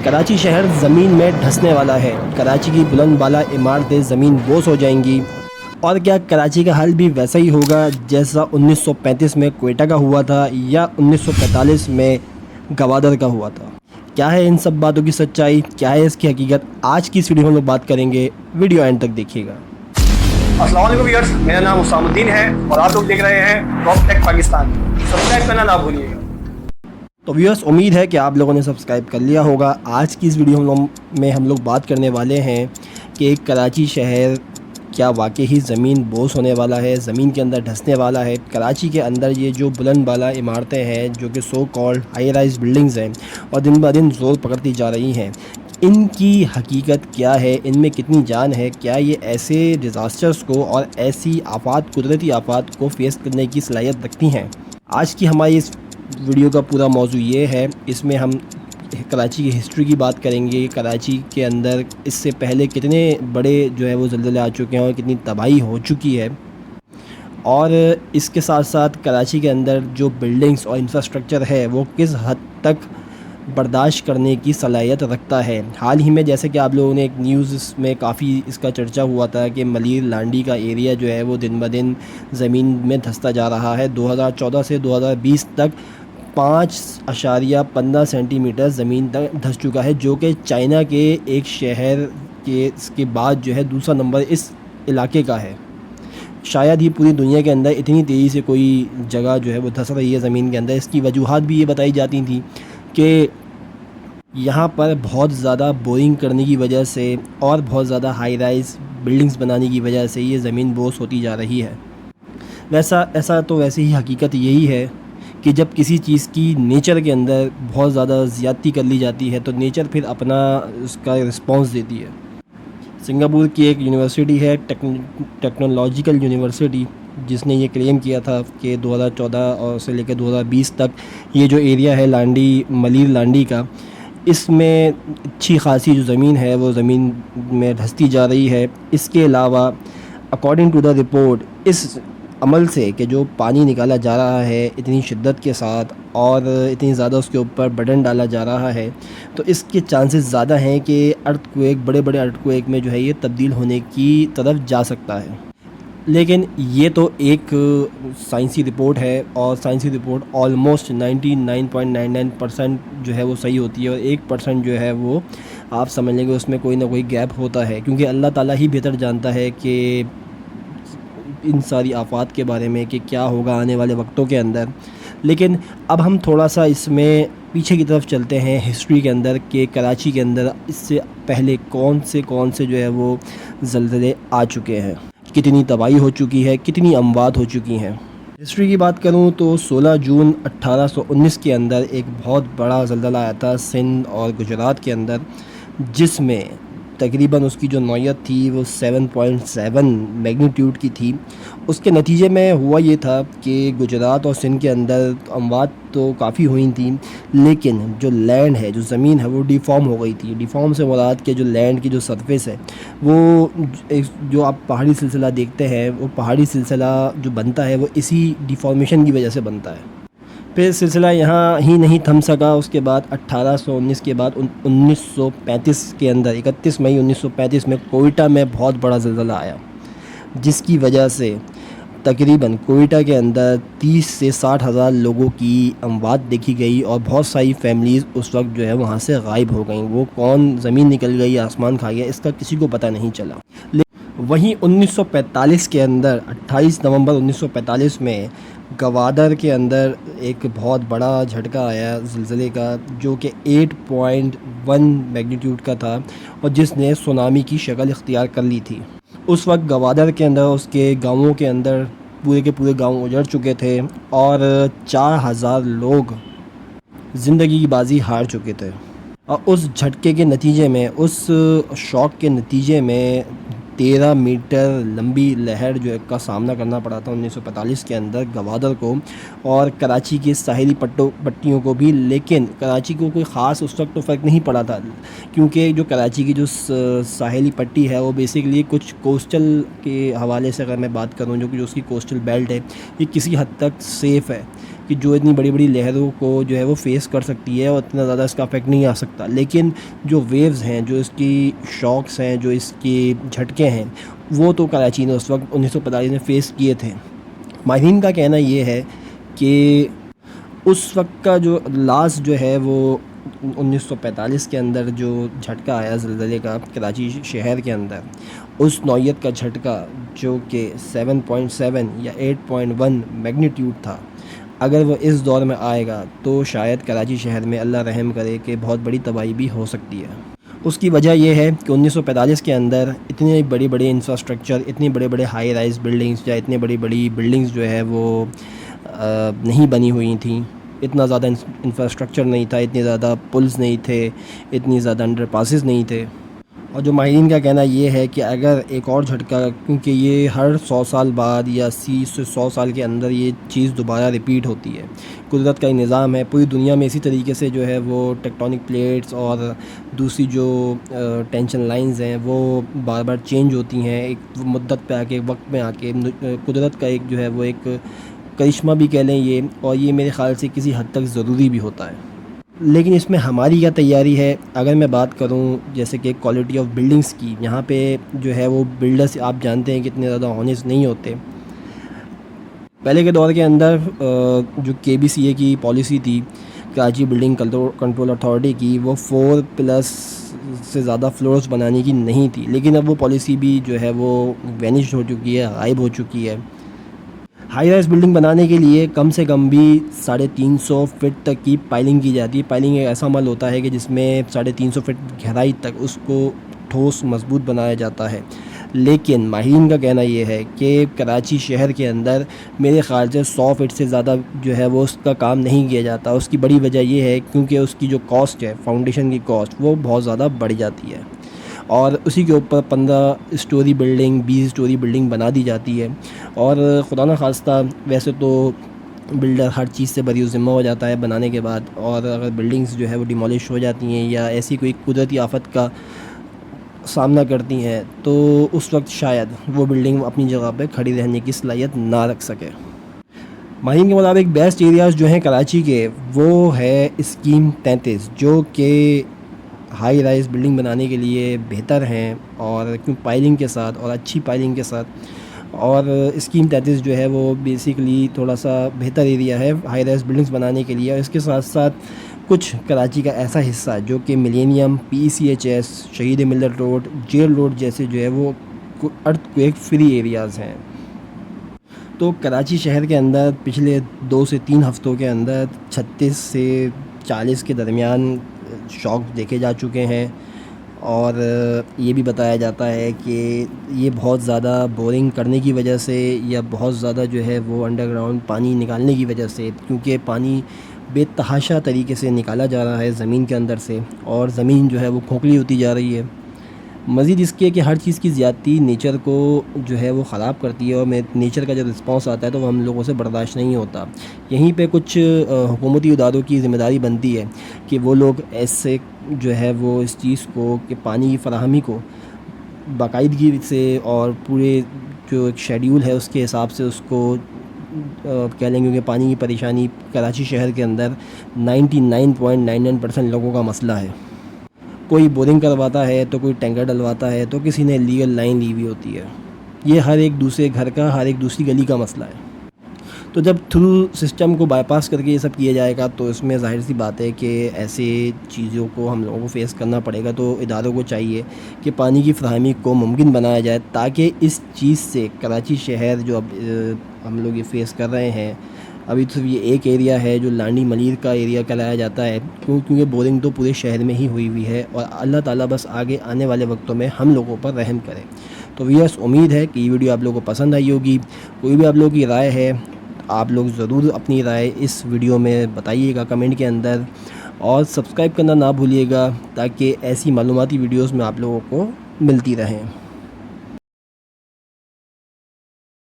کراچی شہر زمین میں دھسنے والا ہے، کراچی کی بلند بالا عمارتیں زمین بوس ہو جائیں گی۔ اور کیا کراچی کا حل بھی ویسا ہی ہوگا جیسا 1935 میں کوئٹہ کا ہوا تھا یا 1945 میں گوادر کا ہوا تھا؟ کیا ہے ان سب باتوں کی سچائی، کیا ہے اس کی حقیقت؟ آج کی اس ویڈیو میں ہم لوگ بات کریں گے، ویڈیو اینڈ تک دیکھیے گا۔ السلام علیکم ویورز، میرا نام حسام الدین ہے اور آپ لوگ دیکھ رہے ہیں ٹاپ ٹیک پاکستان۔ سبسکرائب کرنا نہ بھولیے گا۔ تو ویورز، امید ہے کہ آپ لوگوں نے سبسکرائب کر لیا ہوگا۔ آج کی اس ویڈیو میں ہم لوگ بات کرنے والے ہیں کہ کراچی شہر کیا واقعی زمین بوس ہونے والا ہے، زمین کے اندر دھسنے والا ہے۔ کراچی کے اندر یہ جو بلند بالا عمارتیں ہیں جو کہ so called high rise buildings ہیں اور دن بہ دن زور پکڑتی جا رہی ہیں، ان کی حقیقت کیا ہے، ان میں کتنی جان ہے، کیا یہ ایسے ڈیزاسٹرز کو اور ایسی آفات، قدرتی آفات کو فیس کرنے کی صلاحیت رکھتی ہیں؟ آج کی ہماری اس ویڈیو کا پورا موضوع یہ ہے، اس میں ہم کراچی کی ہسٹری کی بات کریں گے، کراچی کے اندر اس سے پہلے کتنے بڑے جو ہے وہ زلزلے آ چکے ہیں اور کتنی تباہی ہو چکی ہے، اور اس کے ساتھ ساتھ کراچی کے اندر جو بلڈنگز اور انفراسٹرکچر ہے وہ کس حد تک برداشت کرنے کی صلاحیت رکھتا ہے۔ حال ہی میں جیسے کہ آپ لوگوں نے ایک نیوز میں کافی اس کا چرچا ہوا تھا کہ ملیر لانڈی کا ایریا جو ہے وہ دن بہ دن زمین میں دھستا جا رہا ہے۔ 2014 سے 2020 تک 5.15 سینٹی میٹر زمین تک دھس چکا ہے، جو کہ چائنا کے ایک شہر کے اس کے بعد جو ہے دوسرا نمبر اس علاقے کا ہے۔ شاید ہی پوری دنیا کے اندر اتنی تیزی سے کوئی جگہ جو ہے وہ دھس رہی ہے زمین کے اندر۔ اس کی وجوہات بھی یہ بتائی جاتی تھیں کہ یہاں پر بہت زیادہ بورنگ کرنے کی وجہ سے اور بہت زیادہ ہائی رائز بلڈنگز بنانے کی وجہ سے یہ زمین بوس ہوتی جا رہی ہے۔ ویسے ہی حقیقت یہی ہے کہ جب کسی چیز کی نیچر کے اندر بہت زیادہ زیادتی کر لی جاتی ہے تو نیچر پھر اپنا اس کا رسپانس دیتی ہے۔ سنگاپور کی ایک یونیورسٹی ہے، ٹیکنالوجیکل یونیورسٹی، جس نے یہ کلیم کیا تھا کہ 2014 اور سے لے کے 2020 تک یہ جو ایریا ہے لانڈی، ملیر لانڈی کا، اس میں اچھی خاصی جو زمین ہے وہ زمین میں دھستی جا رہی ہے۔ اس کے علاوہ اکارڈنگ ٹو دا رپورٹ، اس عمل سے کہ جو پانی نکالا جا رہا ہے اتنی شدت کے ساتھ اور اتنی زیادہ اس کے اوپر برڈن ڈالا جا رہا ہے، تو اس کے چانسز زیادہ ہیں کہ ارتھ کویک، بڑے بڑے ارتھ کویک میں جو ہے یہ تبدیل ہونے کی طرف جا سکتا ہے۔ لیکن یہ تو ایک سائنسی رپورٹ ہے اور سائنسی رپورٹ آلموسٹ 99.99% جو ہے وہ صحیح ہوتی ہے، اور 1% جو ہے وہ آپ سمجھ لیں گے اس میں کوئی نہ کوئی گیپ ہوتا ہے، کیونکہ اللہ تعالیٰ ہی بہتر جانتا ہے کہ ان ساری آفات کے بارے میں کہ کیا ہوگا آنے والے وقتوں کے اندر۔ لیکن اب ہم تھوڑا سا اس میں پیچھے کی طرف چلتے ہیں ہسٹری کے اندر کہ کراچی کے اندر اس سے پہلے کون سے جو ہے وہ زلزلے آ چکے ہیں، کتنی تباہی ہو چکی ہے، کتنی اموات ہو چکی ہیں۔ ہسٹری کی بات کروں تو 16 جون 1819 کے اندر ایک بہت بڑا زلزلہ آیا تھا سندھ اور گجرات کے اندر، جس میں تقریباً اس کی جو نوعیت تھی وہ 7.7 میگنیٹیوڈ کی تھی۔ اس کے نتیجے میں ہوا یہ تھا کہ گجرات اور سندھ کے اندر اموات تو کافی ہوئی تھیں، لیکن جو لینڈ ہے، جو زمین ہے، وہ ڈیفارم ہو گئی تھی۔ ڈیفارم سے مراد کہ جو لینڈ کی جو سرفیس ہے وہ جو آپ پہاڑی سلسلہ دیکھتے ہیں، وہ پہاڑی سلسلہ جو بنتا ہے وہ اسی ڈیفارمیشن کی وجہ سے بنتا ہے۔ پھر سلسلہ یہاں ہی نہیں تھم سکا، اس کے بعد 1819 کے بعد 1935 کے اندر 31 مئی 1935 میں کوئٹہ میں بہت بڑا زلزلہ آیا، جس کی وجہ سے تقریباً کوئٹہ کے اندر 30 سے 60 ہزار لوگوں کی اموات دیکھی گئی، اور بہت ساری فیملیز اس وقت جو ہے وہاں سے غائب ہو گئیں۔ وہ کون زمین نکل گئی، آسمان کھا گیا، اس کا کسی کو پتہ نہیں چلا۔ وہیں 1945 کے اندر 28 نومبر 1945 میں گوادر کے اندر ایک بہت بڑا جھٹکا آیا زلزلے کا، جو کہ 8.1 میگنیٹیوڈ کا تھا اور جس نے سونامی کی شکل اختیار کر لی تھی۔ اس وقت گوادر کے اندر، اس کے گاؤں کے اندر پورے کے پورے گاؤں اجڑ چکے تھے اور 4000 لوگ زندگی کی بازی ہار چکے تھے، اور اس جھٹکے کے نتیجے میں، اس شوق کے نتیجے میں 13 میٹر لمبی لہر جو کا سامنا کرنا پڑا تھا 1945 کے اندر گوادر کو اور کراچی کے ساحلی پٹیوں کو بھی۔ لیکن کراچی کو کوئی خاص اس وقت تو فرق نہیں پڑا تھا، کیونکہ جو کراچی کی جو ساحلی پٹی ہے وہ بیسیکلی کچھ کوسٹل کے حوالے سے اگر میں بات کروں، جو کہ اس کی کوسٹل بیلٹ ہے، یہ کسی حد تک سیف ہے۔ کہ جو اتنی بڑی بڑی لہروں کو جو ہے وہ فیس کر سکتی ہے اور اتنا زیادہ اس کا افیکٹ نہیں آ سکتا، لیکن جو ویوز ہیں، جو اس کی شاکس ہیں، جو اس کی جھٹکے ہیں، وہ تو کراچی نے اس وقت 1945 میں فیس کیے تھے۔ ماہرین کا کہنا یہ ہے کہ اس وقت کا جو لاسٹ جو ہے وہ 1945 کے اندر جو جھٹکا آیا زلزلے کا کراچی شہر کے اندر، اس نوعیت کا جھٹکا جو کہ 7.7 یا 8.1 میگنیٹیوڈ تھا، اگر وہ اس دور میں آئے گا تو شاید کراچی شہر میں اللہ رحم کرے کہ بہت بڑی تباہی بھی ہو سکتی ہے۔ اس کی وجہ یہ ہے کہ 1945 کے اندر اتنے بڑے بڑے انفراسٹرکچر، اتنے بڑے بڑے ہائی رائز بلڈنگز یا اتنے بڑی بڑی بلڈنگز جو ہے وہ نہیں بنی ہوئی تھیں، اتنا زیادہ انفراسٹرکچر نہیں تھا، اتنے زیادہ پلز نہیں تھے، اتنی زیادہ انڈر پاسز نہیں تھے۔ اور جو ماہرین کا کہنا یہ ہے کہ اگر ایک اور جھٹکا، کیونکہ یہ ہر 100 سال بعد یا 80 سے 100 سال کے اندر یہ چیز دوبارہ ریپیٹ ہوتی ہے، قدرت کا ایک نظام ہے، پوری دنیا میں اسی طریقے سے جو ہے وہ ٹیکٹونک پلیٹس اور دوسری جو ٹینشن لائنز ہیں وہ بار بار چینج ہوتی ہیں، ایک مدت پہ آ کے، ایک وقت میں آ کے، قدرت کا ایک جو ہے وہ ایک کرشمہ بھی کہہ لیں یہ، اور یہ میرے خیال سے کسی حد تک ضروری بھی ہوتا ہے۔ لیکن اس میں ہماری کیا تیاری ہے؟ اگر میں بات کروں جیسے کہ کوالٹی آف بلڈنگز کی، یہاں پہ جو ہے وہ بلڈرز آپ جانتے ہیں کہ اتنے زیادہ آنیسٹ نہیں ہوتے۔ پہلے کے دور کے اندر جو KBCA کی پالیسی تھی، کراچی بلڈنگ کنٹرول اتھارٹی کی، وہ 4+ سے زیادہ فلورز بنانے کی نہیں تھی، لیکن اب وہ پالیسی بھی جو ہے وہ وینش ہو چکی ہے، غائب ہو چکی ہے۔ ہائی رائز بلڈنگ بنانے کے لیے کم سے کم بھی 350 فٹ تک کی پائلنگ کی جاتی ہے۔ پائلنگ ایک ایسا عمل ہوتا ہے کہ جس میں 350 فٹ گہرائی تک اس کو ٹھوس مضبوط بنایا جاتا ہے، لیکن ماہرین کا کہنا یہ ہے کہ کراچی شہر کے اندر میرے خیال سے 100 فٹ سے زیادہ جو ہے وہ اس کا کام نہیں کیا جاتا۔ اس کی بڑی وجہ یہ ہے کیونکہ اس کی جو کاسٹ ہے، فاؤنڈیشن کی کاسٹ، وہ بہت زیادہ بڑھ جاتی ہے، اور اسی کے اوپر 15 اسٹوری بلڈنگ، 20 اسٹوری بلڈنگ بنا دی جاتی ہے، اور خدا نہ خواستہ ویسے تو بلڈر ہر چیز سے بری ذمہ ہو جاتا ہے بنانے کے بعد، اور اگر بلڈنگز جو ہے وہ ڈیمولش ہو جاتی ہیں یا ایسی کوئی قدرتی آفت کا سامنا کرتی ہیں تو اس وقت شاید وہ بلڈنگ اپنی جگہ پہ کھڑی رہنے کی صلاحیت نہ رکھ سکے۔ ماہرین کے مطابق بیسٹ ایریاز جو ہیں کراچی کے، وہ ہے اسکیم 33، جو کہ ہائی رائز بلڈنگ بنانے کے لیے بہتر ہیں، اور پائلنگ کے ساتھ، اور اچھی پائلنگ کے ساتھ، اور اسکیم 33 جو ہے وہ بیسیکلی تھوڑا سا بہتر ایریا ہے ہائی رائز بلڈنگز بنانے کے لیے۔ اور اس کے ساتھ ساتھ کچھ کراچی کا ایسا حصہ جو کہ ملینیم، PCHS، شہید ملت روڈ، جیل روڈ جیسے جو ہے وہ ارتھ کویک فری ایریاز ہیں۔ تو کراچی شہر کے اندر پچھلے 2 سے 3 ہفتوں کے اندر 36 سے 40 کے درمیان شاک دیکھے جا چکے ہیں، اور یہ بھی بتایا جاتا ہے کہ یہ بہت زیادہ بورنگ کرنے کی وجہ سے، یا بہت زیادہ جو ہے وہ انڈر گراؤنڈ پانی نکالنے کی وجہ سے، کیونکہ پانی بے تحاشا طریقے سے نکالا جا رہا ہے زمین کے اندر سے، اور زمین جو ہے وہ کھوکھلی ہوتی جا رہی ہے۔ مزید اس کے کہ ہر چیز کی زیادتی نیچر کو جو ہے وہ خراب کرتی ہے، اور نیچر کا جب رسپانس آتا ہے تو وہ ہم لوگوں سے برداشت نہیں ہوتا۔ یہیں پہ کچھ حکومتی اداروں کی ذمہ داری بنتی ہے کہ وہ لوگ ایسے جو ہے وہ اس چیز کو، کہ پانی کی فراہمی کو باقاعدگی سے اور پورے جو ایک شیڈیول ہے اس کے حساب سے اس کو کہہ لیں گے کہ پانی کی پریشانی کراچی شہر کے اندر 99.99% لوگوں کا مسئلہ ہے۔ کوئی بورنگ کرواتا ہے تو کوئی ٹینکر ڈلواتا ہے تو کسی نے لیگل لائن لی ہوئی ہوتی ہے۔ یہ ہر ایک دوسرے گھر کا، ہر ایک دوسری گلی کا مسئلہ ہے۔ تو جب تھرو سسٹم کو بائی پاس کر کے یہ سب کیا جائے گا تو اس میں ظاہر سی بات ہے کہ ایسے چیزوں کو ہم لوگوں کو فیس کرنا پڑے گا۔ تو اداروں کو چاہیے کہ پانی کی فراہمی کو ممکن بنایا جائے، تاکہ اس چیز سے کراچی شہر جو اب ہم لوگ یہ فیس کر رہے ہیں، ابھی تو یہ ایک ایریا ہے جو لانڈی ملیر کا ایریا کہلایا جاتا ہے، کیونکہ بورنگ تو پورے شہر میں ہی ہوئی ہے، اور اللہ تعالیٰ بس آگے آنے والے وقتوں میں ہم لوگوں پر رحم کرے۔ تو ویئرس، امید ہے کہ یہ ویڈیو آپ لوگوں کو پسند آئی ہوگی۔ کوئی بھی آپ لوگوں کی رائے ہے، آپ لوگ ضرور اپنی رائے اس ویڈیو میں بتائیے گا کمنٹ کے اندر، اور سبسکرائب کرنا نہ بھولیے گا تاکہ ایسی معلوماتی ویڈیوز میں آپ لوگوں کو ملتی رہیں۔